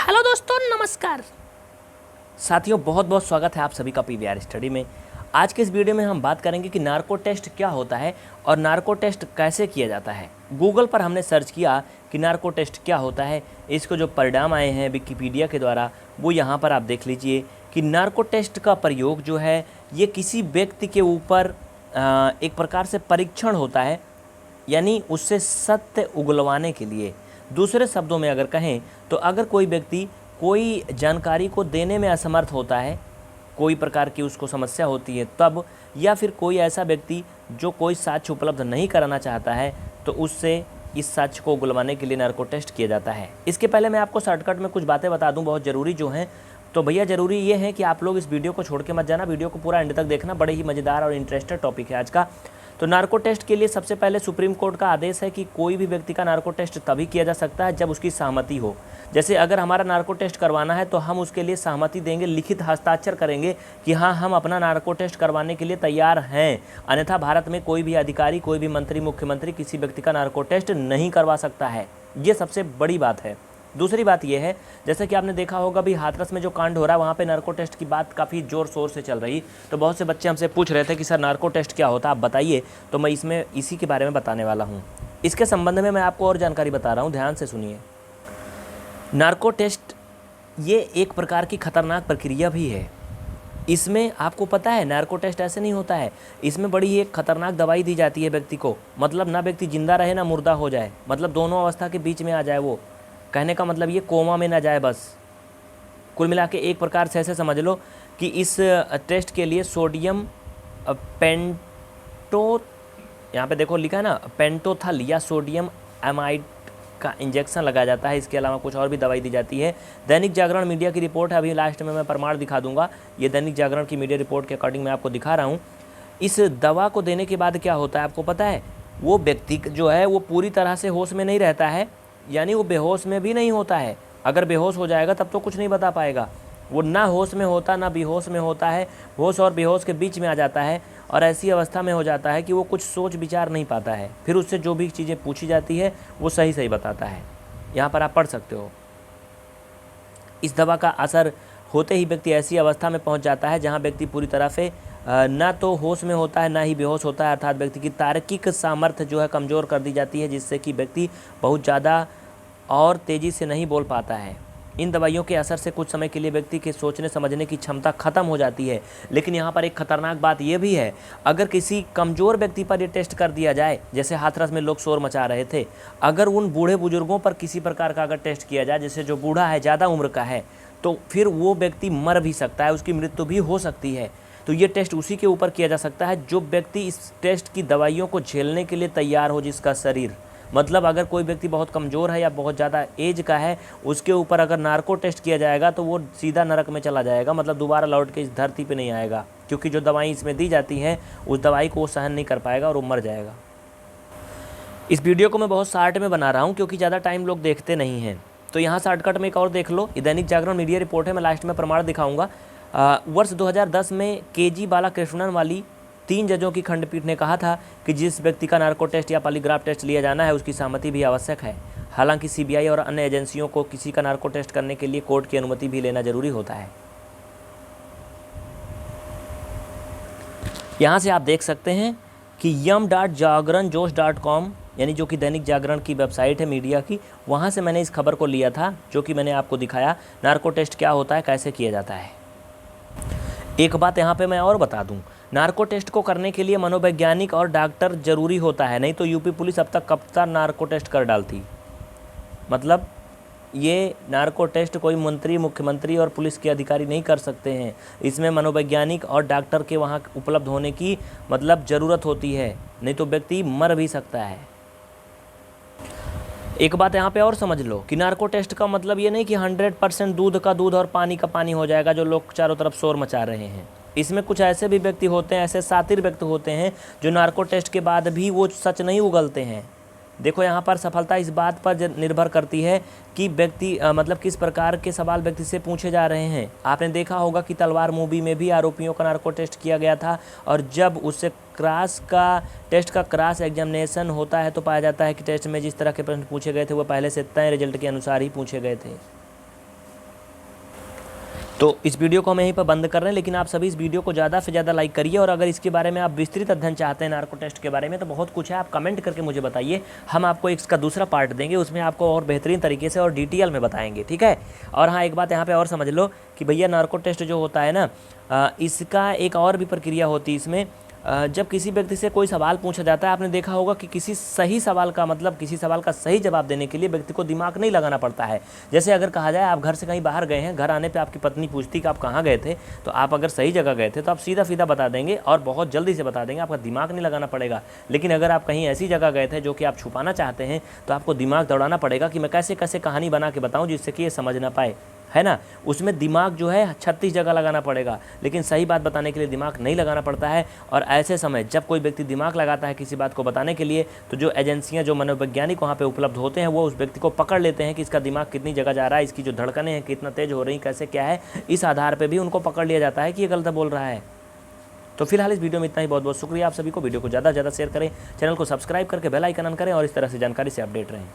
Hello दोस्तों, नमस्कार साथियों, बहुत बहुत स्वागत है आप सभी का पीवीआर स्टडी में। आज के इस वीडियो में हम बात करेंगे कि नार्को टेस्ट क्या होता है और नार्को टेस्ट कैसे किया जाता है। गूगल पर हमने सर्च किया कि नार्को टेस्ट क्या होता है। इसको जो परिणाम आए हैं विकिपीडिया के द्वारा वो यहाँ पर आप देख लीजिए कि नार्को टेस्ट का प्रयोग जो है ये किसी व्यक्ति के ऊपर एक प्रकार से परीक्षण होता है, यानी उससे सत्य उगलवाने के लिए। दूसरे शब्दों में अगर कहें तो अगर कोई व्यक्ति कोई जानकारी को देने में असमर्थ होता है, कोई प्रकार की उसको समस्या होती है तब, या फिर कोई ऐसा व्यक्ति जो कोई साक्ष्य उपलब्ध नहीं कराना चाहता है तो उससे इस साक्ष्य को उगलवाने के लिए नार्को टेस्ट किया जाता है। इसके पहले मैं आपको शॉर्टकट में कुछ बातें बता दूं बहुत ज़रूरी जो हैं। तो भैया ज़रूरी ये है कि आप लोग इस वीडियो को छोड़ के मत जाना, वीडियो को पूरा एंड तक देखना। बड़े ही मज़ेदार और इंटरेस्टेड टॉपिक है आज का। तो नार्को टेस्ट के लिए सबसे पहले सुप्रीम कोर्ट का आदेश है कि कोई भी व्यक्ति का नार्को टेस्ट तभी किया जा सकता है जब उसकी सहमति हो। जैसे अगर हमारा नार्को टेस्ट करवाना है तो हम उसके लिए सहमति देंगे, लिखित हस्ताक्षर करेंगे कि हाँ, हम अपना नार्को टेस्ट करवाने के लिए तैयार हैं। अन्यथा भारत में कोई भी अधिकारी, कोई भी मंत्री, मुख्यमंत्री किसी व्यक्ति का नार्को टेस्ट नहीं करवा सकता है। ये सबसे बड़ी बात है। दूसरी बात यह है, जैसे कि आपने देखा होगा भी हाथरस में जो कांड हो रहा है वहाँ पे नार्को टेस्ट की बात काफ़ी ज़ोर शोर से चल रही। तो बहुत से बच्चे हमसे पूछ रहे थे कि सर नार्को टेस्ट क्या होता है, आप बताइए। तो मैं इसमें इसी के बारे में बताने वाला हूँ। इसके संबंध में मैं आपको और जानकारी बता रहा हूँ, ध्यान से सुनिए। नार्को टेस्ट ये एक प्रकार की खतरनाक प्रक्रिया भी है। इसमें आपको पता है नार्को टेस्ट ऐसे नहीं होता है, इसमें बड़ी एक खतरनाक दवाई दी जाती है व्यक्ति को। मतलब ना व्यक्ति जिंदा रहे ना मुर्दा हो जाए, मतलब दोनों अवस्था के बीच में आ जाए। वो कहने का मतलब ये कोमा में ना जाए बस। कुल मिला के एक प्रकार से ऐसे समझ लो कि इस टेस्ट के लिए सोडियम पेंटो, यहाँ पे देखो लिखा है ना, पेंटोथल या सोडियम एमाइड का इंजेक्शन लगाया जाता है। इसके अलावा कुछ और भी दवाई दी जाती है। दैनिक जागरण मीडिया की रिपोर्ट है, अभी लास्ट में मैं प्रमाण दिखा दूंगा। ये दैनिक जागरण की मीडिया रिपोर्ट के अकॉर्डिंग मैं आपको दिखा रहा हूँ। इस दवा को देने के बाद क्या होता है आपको पता है, वो व्यक्ति जो है वो पूरी तरह से होश में नहीं रहता है, यानी वो बेहोश में भी नहीं होता है। अगर बेहोश हो जाएगा तब तो कुछ नहीं बता पाएगा। वो ना होश में होता ना बेहोश में होता है, होश और बेहोश के बीच में आ जाता है और ऐसी अवस्था में हो जाता है कि वो कुछ सोच विचार नहीं पाता है। फिर उससे जो भी चीज़ें पूछी जाती है वो सही सही बताता है। यहाँ पर आप पढ़ सकते हो। इस दवा का असर होते ही व्यक्ति ऐसी अवस्था में पहुँच जाता है जहाँ व्यक्ति पूरी तरह से ना तो होश में होता है ना ही बेहोश होता है, अर्थात व्यक्ति की तार्किक सामर्थ्य जो है कमज़ोर कर दी जाती है, जिससे कि व्यक्ति बहुत ज़्यादा और तेज़ी से नहीं बोल पाता है। इन दवाइयों के असर से कुछ समय के लिए व्यक्ति के सोचने समझने की क्षमता खत्म हो जाती है। लेकिन यहाँ पर एक खतरनाक बात यह भी है, अगर किसी कमज़ोर व्यक्ति पर यह टेस्ट कर दिया जाए, जैसे हाथरस में लोग शोर मचा रहे थे, अगर उन बूढ़े बुजुर्गों पर किसी प्रकार का अगर टेस्ट किया जाए, जैसे जो बूढ़ा है, ज़्यादा उम्र का है, तो फिर वो व्यक्ति मर भी सकता है, उसकी मृत्यु भी हो सकती है। तो ये टेस्ट उसी के ऊपर किया जा सकता है जो व्यक्ति इस टेस्ट की दवाइयों को झेलने के लिए तैयार हो, जिसका शरीर, मतलब अगर कोई व्यक्ति बहुत कमज़ोर है या बहुत ज़्यादा एज का है, उसके ऊपर अगर नार्को टेस्ट किया जाएगा तो वो सीधा नरक में चला जाएगा, मतलब दोबारा लौट के इस धरती पे नहीं आएगा, क्योंकि जो दवाई इसमें दी जाती हैं उस दवाई को वो सहन नहीं कर पाएगा और वो मर जाएगा। इस वीडियो को मैं बहुत शार्ट में बना रहा हूँ क्योंकि ज़्यादा टाइम लोग देखते नहीं हैं। तो यहाँ शॉर्टकट में एक और देख लो, दैनिक जागरण मीडिया रिपोर्ट है, मैं लास्ट में प्रमाण दिखाऊँगा। वर्ष 2010 में केजी बालाकृष्णन वाली 3 जजों की खंडपीठ ने कहा था कि जिस व्यक्ति का नार्को टेस्ट या पॉलीग्राफ टेस्ट लिया जाना है उसकी सहमति भी आवश्यक है। हालांकि सीबीआई और अन्य एजेंसियों को किसी का नार्को टेस्ट करने के लिए कोर्ट की अनुमति भी लेना जरूरी होता है। यहाँ से आप देख सकते हैं कि yum.jagranjosh.com, यानी जो कि दैनिक जागरण की वेबसाइट है मीडिया की, वहाँ से मैंने इस खबर को लिया था जो कि मैंने आपको दिखाया नार्को टेस्ट क्या होता है, कैसे किया जाता है। एक बात यहाँ पे मैं और बता दूँ, नार्को टेस्ट को करने के लिए मनोवैज्ञानिक और डॉक्टर ज़रूरी होता है, नहीं तो यूपी पुलिस अब तक कब तक नार्को टेस्ट कर डालती। मतलब ये नार्को टेस्ट कोई मंत्री, मुख्यमंत्री और पुलिस के अधिकारी नहीं कर सकते हैं। इसमें मनोवैज्ञानिक और डॉक्टर के वहाँ उपलब्ध होने की मतलब ज़रूरत होती है, नहीं तो व्यक्ति मर भी सकता है। एक बात यहाँ पे और समझ लो कि नार्को टेस्ट का मतलब ये नहीं कि 100% दूध का दूध और पानी का पानी हो जाएगा, जो लोग चारों तरफ शोर मचा रहे हैं। इसमें कुछ ऐसे भी व्यक्ति होते हैं, ऐसे शातिर व्यक्ति होते हैं जो नार्को टेस्ट के बाद भी वो सच नहीं उगलते हैं। देखो यहाँ पर सफलता इस बात पर निर्भर करती है कि व्यक्ति मतलब किस प्रकार के सवाल व्यक्ति से पूछे जा रहे हैं। आपने देखा होगा कि तलवार मूवी में भी आरोपियों का नार्को टेस्ट किया गया था और जब उससे टेस्ट का क्रॉस एग्जामिनेशन होता है तो पाया जाता है कि टेस्ट में जिस तरह के प्रश्न पूछे गए थे वो पहले से तय रिजल्ट के अनुसार ही पूछे गए थे। तो इस वीडियो को हम यहीं पर बंद कर रहे हैं, लेकिन आप सभी इस वीडियो को ज़्यादा से ज़्यादा लाइक करिए। और अगर इसके बारे में आप विस्तृत अध्ययन चाहते हैं नार्को टेस्ट के बारे में, तो बहुत कुछ है, आप कमेंट करके मुझे बताइए। हम आपको इसका दूसरा पार्ट देंगे, उसमें आपको और बेहतरीन तरीके से और डिटेल में बताएंगे, ठीक है। और हाँ, एक बात यहाँ पर और समझ लो कि भैया नार्को टेस्ट जो होता है ना, इसका एक और भी प्रक्रिया होती है इसमें। जब किसी व्यक्ति से कोई सवाल पूछा जाता है, आपने देखा होगा कि किसी सही सवाल का मतलब किसी सवाल का सही जवाब देने के लिए व्यक्ति को दिमाग नहीं लगाना पड़ता है। जैसे अगर कहा जाए आप घर से कहीं बाहर गए हैं, घर आने पे आपकी पत्नी पूछती कि आप कहाँ गए थे, तो आप अगर सही जगह गए थे तो आप सीधा सीधा बता देंगे और बहुत जल्दी से बता देंगे, आपका दिमाग नहीं लगाना पड़ेगा। लेकिन अगर आप कहीं ऐसी जगह गए थे जो कि आप छुपाना चाहते हैं, तो आपको दिमाग दौड़ाना पड़ेगा कि मैं कैसे कैसे कहानी बना के बताऊँ जिससे कि ये समझ ना पाए, है ना। उसमें दिमाग जो है 36 जगह लगाना पड़ेगा, लेकिन सही बात बताने के लिए दिमाग नहीं लगाना पड़ता है। और ऐसे समय जब कोई व्यक्ति दिमाग लगाता है किसी बात को बताने के लिए, तो जो एजेंसियां, जो मनोवैज्ञानिक वहाँ पे उपलब्ध होते हैं, वो उस व्यक्ति को पकड़ लेते हैं कि इसका दिमाग कितनी जगह जा रहा है, इसकी जो धड़कनें हैं कितना तेज हो रही, कैसे क्या है। इस आधार पर भी उनको पकड़ लिया जाता है कि ये गलत बोल रहा है। तो फिलहाल इस वीडियो में इतना ही। बहुत बहुत शुक्रिया आप सभी को। वीडियो को ज़्यादा से ज़्यादा शेयर करें, चैनल को सब्सक्राइब करके बेल आइकन ऑन करें और इस तरह से जानकारी से अपडेट रहें।